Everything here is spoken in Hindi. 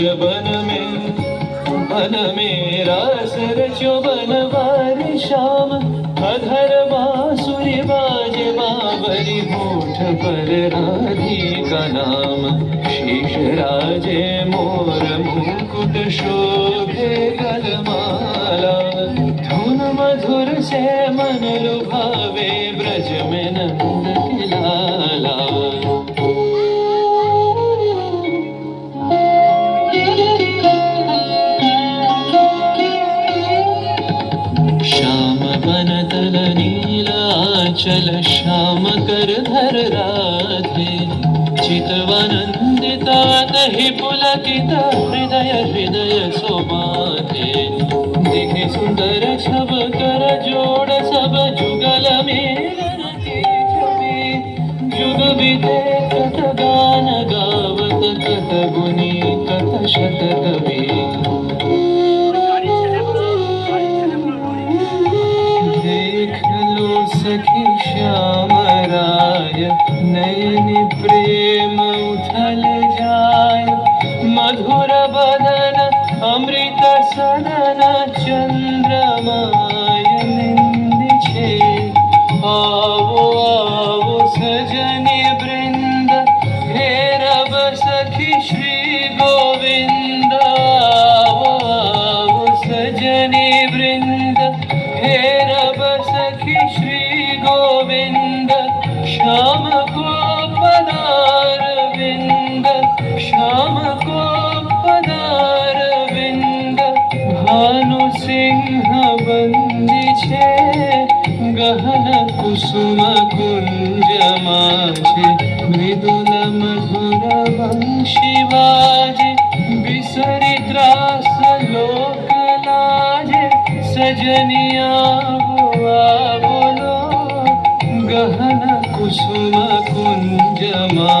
बन में रास रचो बनवारी श्याम। अधर बांसुरी बाजे बावरी होठ पर राधिका नाम। शेष राजे मोर मुकुट शोभे गलमाला। धुन मधुर से मन लुभावे ब्रज में नंद की लाला। श्याम वनतल नीलाचल श्याम कर धर राधे। चितवनंदिता तहि पुलकित हृदय हृदय सोमाधे। दिखे सुंदर छब कर जोड़ सब जुगल मेलन की छवि। जुग बीते कथ गान गावत कथ गुनी कथ शत कवि। सखी श्याम राय नयन प्रेम उथल जाय। मधुर बदन अमृत सदन चंद्रमाय निंद छे। आवो आवो सजनी वृंद हेरब सखी श्री गोविंद। आवो आवो सजनी वृंद हेरब सखी श्री गोविंद। श्याम को पदार विंद श्याम को पदार विंद। भानु सिंह बंदी छे गहन कुसुम कुंज माझे। मृदुल मधुर वंशी बाजे बिसरी त्रास लोक लाजे। सजनिया बोलो गहन कुसुम कुंज मा।